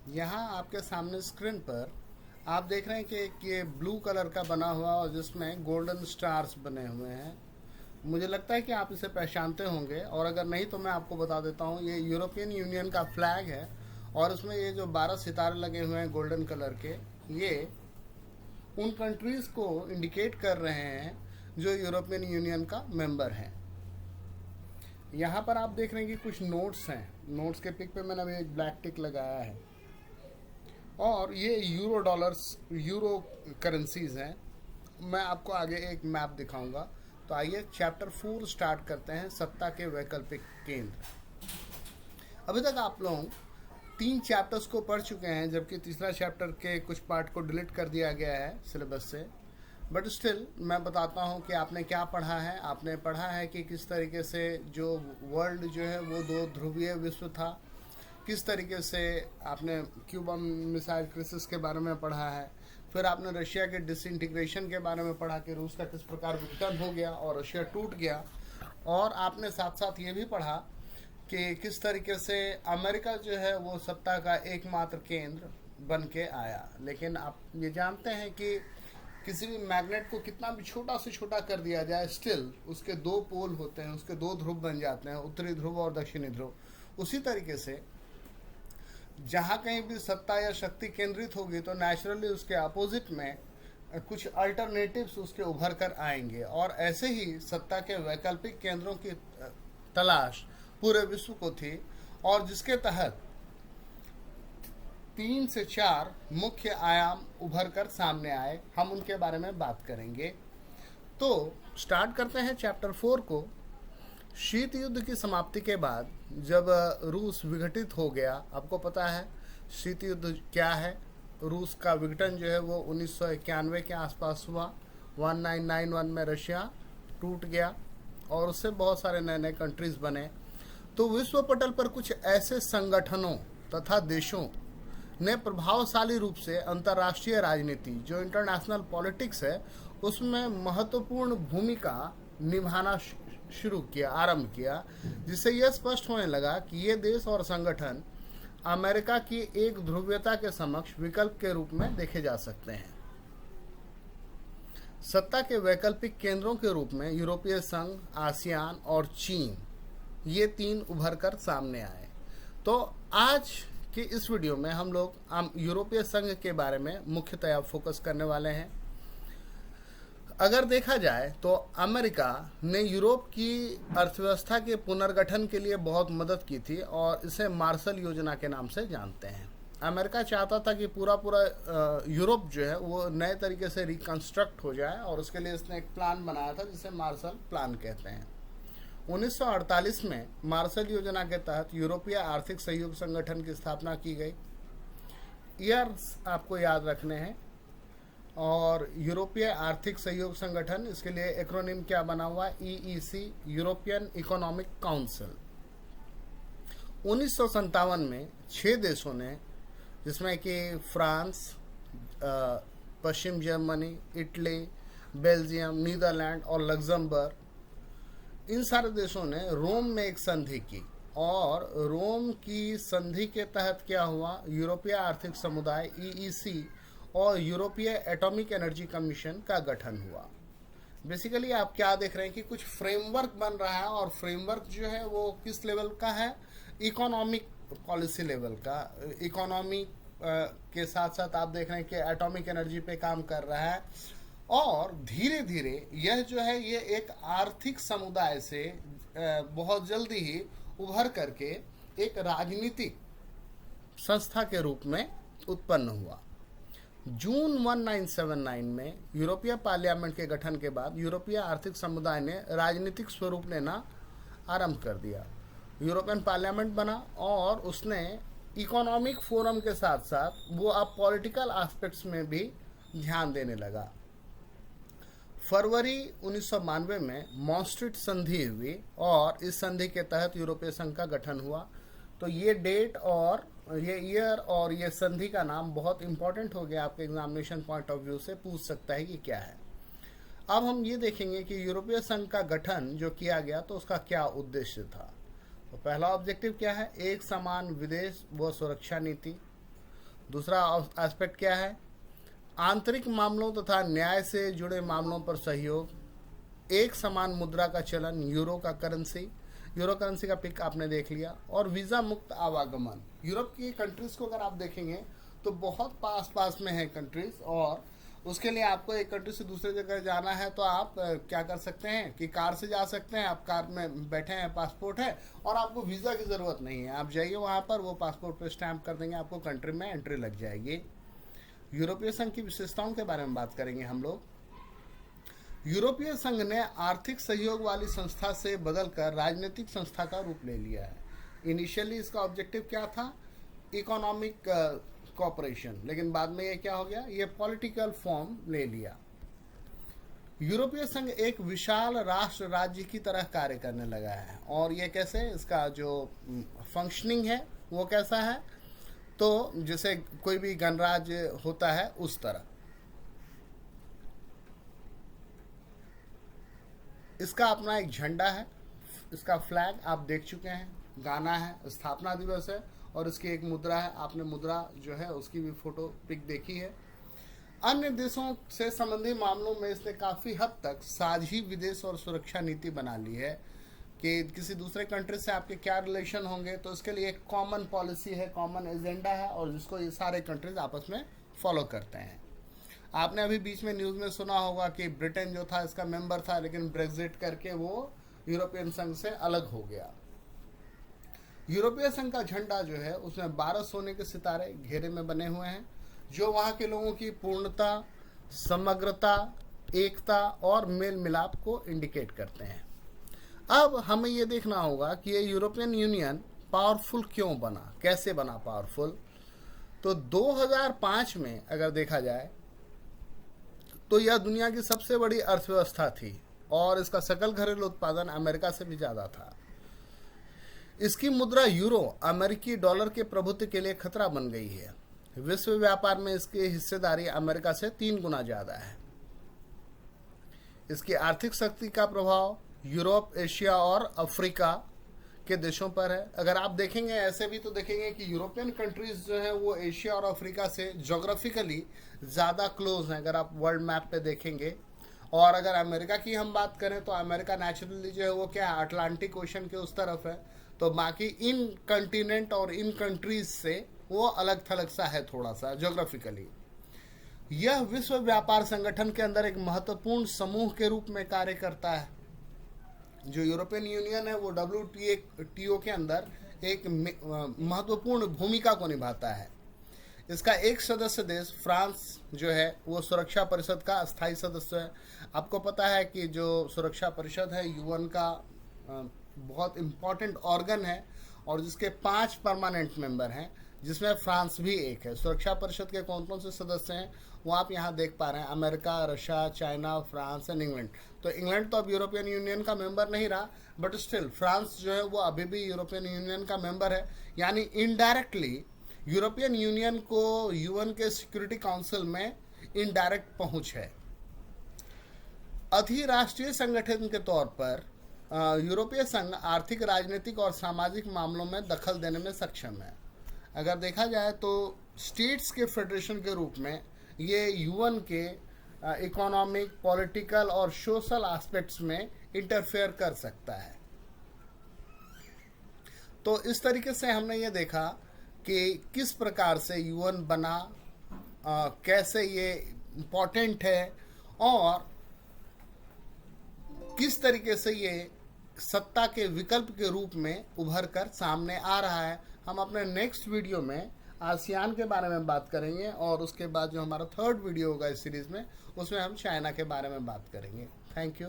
यहाँ आपके सामने स्क्रीन पर आप देख रहे हैं कि ये ब्लू कलर का बना हुआ और जिसमें गोल्डन स्टार्स बने हुए हैं। मुझे लगता है कि आप इसे पहचानते होंगे, और अगर नहीं तो मैं आपको बता देता हूँ। ये यूरोपियन यूनियन का फ्लैग है और उसमें ये जो 12 सितारे लगे हुए हैं गोल्डन कलर के, ये उन कंट्रीज़ को इंडिकेट कर रहे हैं जो यूरोपियन यूनियन का मेंबर हैं। यहाँ पर आप देख रहे हैं कि कुछ नोट्स हैं। नोट्स के पिक पे मैंने अभी एक ब्लैक टिक लगाया है, और ये यूरो डॉलर्स, यूरो करेंसीज हैं। मैं आपको आगे एक मैप दिखाऊंगा। तो आइए चैप्टर 4 स्टार्ट करते हैं, सत्ता के वैकल्पिक केंद्र। अभी तक आप लोग 3 चैप्टर्स को पढ़ चुके हैं, जबकि तीसरा चैप्टर के कुछ पार्ट को डिलीट कर दिया गया है सिलेबस से। बट स्टिल मैं बताता हूँ कि आपने क्या पढ़ा है। आपने पढ़ा है कि किस तरीके से जो वर्ल्ड जो है वो 2 ध्रुवीय विश्व था। किस तरीके से आपने क्यूबा मिसाइल क्राइसिस के बारे में पढ़ा है। फिर आपने रशिया के डिसइंटीग्रेशन के बारे में पढ़ा कि रूस का किस प्रकार विघटन हो गया और रशिया टूट गया। और आपने साथ साथ ये भी पढ़ा कि किस तरीके से अमेरिका जो है वो सत्ता का एकमात्र केंद्र बन के आया। लेकिन आप ये जानते हैं कि किसी भी मैग्नेट को कितना भी छोटा से छोटा कर दिया जाए, स्टिल उसके 2 पोल होते हैं, उसके 2 ध्रुव बन जाते हैं, उत्तरी ध्रुव और दक्षिणी ध्रुव। उसी तरीके से जहाँ कहीं भी सत्ता या शक्ति केंद्रित होगी तो नेचुरली उसके अपोजिट में कुछ अल्टरनेटिव्स उसके उभर कर आएंगे। और ऐसे ही सत्ता के वैकल्पिक केंद्रों की तलाश पूरे विश्व को थी, और जिसके तहत 3 से 4 मुख्य आयाम उभर कर सामने आए। हम उनके बारे में बात करेंगे। तो स्टार्ट करते हैं चैप्टर 4 को। शीत युद्ध की समाप्ति के बाद जब रूस विघटित हो गया, आपको पता है शीत युद्ध क्या है। रूस का विघटन जो है वो 1991 के आसपास हुआ। 1991 में रशिया टूट गया और उससे बहुत सारे नए नए कंट्रीज बने। तो विश्व पटल पर कुछ ऐसे संगठनों तथा देशों ने प्रभावशाली रूप से अंतर्राष्ट्रीय राजनीति, जो इंटरनेशनल पॉलिटिक्स है, उसमें महत्वपूर्ण भूमिका निभाना आरंभ किया, जिससे यह स्पष्ट होने लगा कि ये देश और संगठन अमेरिका की एक ध्रुवीयता के समक्ष विकल्प के रूप में देखे जा सकते हैं। सत्ता के वैकल्पिक केंद्रों के रूप में यूरोपीय संघ, आसियान और चीन, ये 3 उभर कर सामने आए। तो आज कि इस वीडियो में हम लोग यूरोपीय संघ के बारे में मुख्यतया फोकस करने वाले हैं। अगर देखा जाए तो अमेरिका ने यूरोप की अर्थव्यवस्था के पुनर्गठन के लिए बहुत मदद की थी, और इसे मार्शल योजना के नाम से जानते हैं। अमेरिका चाहता था कि पूरा यूरोप जो है वो नए तरीके से रिकंस्ट्रक्ट हो जाए, और उसके लिए इसने एक प्लान बनाया था जिसे मार्शल प्लान कहते हैं। 1948 में मार्शल योजना के तहत यूरोपीय आर्थिक सहयोग संगठन की स्थापना की गई। ईयर्स आपको याद रखने हैं। और यूरोपीय आर्थिक सहयोग संगठन, इसके लिए एक्रोनिम क्या बना हुआ है, EEC, यूरोपियन इकोनॉमिक काउंसिल। 1957 में 6 देशों ने, जिसमें कि फ्रांस, पश्चिम जर्मनी, इटली, बेल्जियम, नीदरलैंड और लग्जमबर्ग, इन सारे देशों ने रोम में एक संधि की। और रोम की संधि के तहत क्या हुआ, यूरोपीय आर्थिक समुदाय EEC और यूरोपीय एटॉमिक एनर्जी कमीशन का गठन हुआ। बेसिकली आप क्या देख रहे हैं कि कुछ फ्रेमवर्क बन रहा है, और फ्रेमवर्क जो है वो किस लेवल का है, इकोनॉमिक पॉलिसी लेवल का। इकोनॉमी के साथ साथ आप देख रहे हैं कि एटॉमिक एनर्जी पे काम कर रहा है, और धीरे धीरे यह जो है ये एक आर्थिक समुदाय से बहुत जल्दी ही उभर करके एक राजनीतिक संस्था के रूप में उत्पन्न हुआ। जून 1979 में यूरोपीय पार्लियामेंट के गठन के बाद यूरोपीय आर्थिक समुदाय ने राजनीतिक स्वरूप लेना आरंभ कर दिया। यूरोपियन पार्लियामेंट बना, और उसने इकोनॉमिक फोरम के साथ साथ वो अब पॉलिटिकल एस्पेक्ट्स में भी ध्यान देने लगा। फरवरी 1992 में मॉस्ट्रिट संधि हुई, और इस संधि के तहत यूरोपीय संघ का गठन हुआ। तो ये डेट और ये ईयर और ये संधि का नाम बहुत इंपॉर्टेंट हो गया, आपके एग्जामिनेशन पॉइंट ऑफ व्यू से पूछ सकता है कि क्या है। अब हम ये देखेंगे कि यूरोपीय संघ का गठन जो किया गया तो उसका क्या उद्देश्य था। तो पहला ऑब्जेक्टिव क्या है, एक समान विदेश व सुरक्षा नीति। दूसरा एस्पेक्ट क्या है? आंतरिक मामलों तथा न्याय से जुड़े मामलों पर सहयोग, एक समान मुद्रा का चलन, यूरो करेंसी का पिक आपने देख लिया, और वीज़ा मुक्त आवागमन। यूरोप की कंट्रीज़ को अगर आप देखेंगे तो बहुत पास पास में है कंट्रीज़, और उसके लिए आपको एक कंट्री से दूसरी जगह जाना है तो आप क्या कर सकते हैं कि कार से जा सकते हैं। आप कार में बैठे हैं, पासपोर्ट है, और आपको वीज़ा की ज़रूरत नहीं है। आप जाइए वहाँ पर, वो पासपोर्ट पर स्टैंप कर देंगे, आपको कंट्री में एंट्री लग जाएगी। यूरोपीय संघ की विशेषताओं के बारे में बात करेंगे हम लोग। यूरोपीय संघ ने आर्थिक सहयोग वाली संस्था से बदलकर राजनीतिक संस्था का रूप ले लिया है। इनिशियली इसका ऑब्जेक्टिव क्या था? इकोनॉमिक कॉपरेशन, लेकिन बाद में ये क्या हो गया? ये पॉलिटिकल फॉर्म ले लिया। यूरोपीय संघ एक विशाल राष्ट्र राज्य की तरह कार्य करने लगा है। और ये कैसे? इसका जो फंक्शनिंग है वो कैसा है? तो जैसे कोई भी गणराज्य होता है उस तरह। इसका अपना एक झंडा है, इसका फ्लैग आप देख चुके हैं, गाना है, स्थापना दिवस है, और इसकी एक मुद्रा है। आपने मुद्रा जो है उसकी भी फोटो पिक देखी है। अन्य देशों से संबंधी मामलों में इसने काफ़ी हद तक साझी विदेश और सुरक्षा नीति बना ली है कि किसी दूसरे कंट्री से आपके क्या रिलेशन होंगे, तो इसके लिए एक कॉमन पॉलिसी है, कॉमन एजेंडा है, और जिसको ये सारे कंट्रीज आपस में फॉलो करते हैं। आपने अभी बीच में न्यूज़ में सुना होगा कि ब्रिटेन जो था इसका मेंबर था, लेकिन ब्रेक्जिट करके वो यूरोपियन संघ से अलग हो गया। यूरोपीय संघ का झंडा जो है उसमें 12 सोने के सितारे घेरे में बने हुए हैं, जो वहाँ के लोगों की पूर्णता, समग्रता, एकता और मेल मिलाप को इंडिकेट करते हैं। अब हमें ये देखना होगा कि ये यूरोपियन यूनियन पावरफुल क्यों बना, कैसे बना पावरफुल। तो 2005 में अगर देखा जाए तो यह दुनिया की सबसे बड़ी अर्थव्यवस्था थी, और इसका सकल घरेलू उत्पादन अमेरिका से भी ज़्यादा था। इसकी मुद्रा यूरो अमेरिकी डॉलर के प्रभुत्व के लिए खतरा बन गई है। विश्व व्यापार में इसकी हिस्सेदारी अमेरिका से 3 गुना ज़्यादा है। इसकी आर्थिक शक्ति का प्रभाव यूरोप, एशिया और अफ्रीका के देशों पर है। अगर आप देखेंगे ऐसे भी तो देखेंगे कि यूरोपियन कंट्रीज जो है वो एशिया और अफ्रीका से जोग्राफिकली ज़्यादा क्लोज हैं, अगर आप वर्ल्ड मैप पे देखेंगे। और अगर अमेरिका की हम बात करें तो अमेरिका नेचुरली जो है वो क्या है, अटलांटिक ओशन के उस तरफ है, तो बाकी इन कंटिनेंट और इन कंट्रीज से वो अलग थलग सा है थोड़ा सा जोग्राफिकली। यह विश्व व्यापार संगठन के अंदर एक महत्वपूर्ण समूह के रूप में कार्य करता है। जो यूरोपियन यूनियन है वो WTO के अंदर एक महत्वपूर्ण भूमिका को निभाता है। इसका एक सदस्य देश फ्रांस जो है वो सुरक्षा परिषद का अस्थायी सदस्य है। आपको पता है कि जो सुरक्षा परिषद है UN का बहुत इम्पॉर्टेंट ऑर्गन है, और जिसके 5 परमानेंट मेंबर हैं, जिसमें फ्रांस भी एक है। सुरक्षा परिषद के कौन कौन से सदस्य हैं वो आप यहाँ देख पा रहे हैं, America, Russia, China, France and England. तो इंग्लैंड तो अब यूरोपियन यूनियन का मेंबर नहीं रहा, बट स्टिल फ्रांस जो है वो अभी भी यूरोपियन यूनियन का मेंबर है। यानी इनडायरेक्टली यूरोपियन यूनियन को UN के सिक्योरिटी काउंसिल में इनडायरेक्ट पहुंच है। अधिराष्ट्रीय संगठन के तौर पर यूरोपीय संघ आर्थिक, राजनीतिक और सामाजिक मामलों में दखल देने में सक्षम है। अगर देखा जाए तो स्टेट्स के फेडरेशन के रूप में ये UN के इकोनॉमिक, पॉलिटिकल और सोशल एस्पेक्ट्स में इंटरफेयर कर सकता है। तो इस तरीके से हमने ये देखा कि किस प्रकार से UN बना, कैसे ये इम्पोर्टेंट है, और किस तरीके से ये सत्ता के विकल्प के रूप में उभर कर सामने आ रहा है। हम अपने नेक्स्ट वीडियो में आसियान के बारे में बात करेंगे, और उसके बाद जो हमारा 3rd वीडियो होगा इस सीरीज़ में उसमें हम चाइना के बारे में बात करेंगे। Thank you.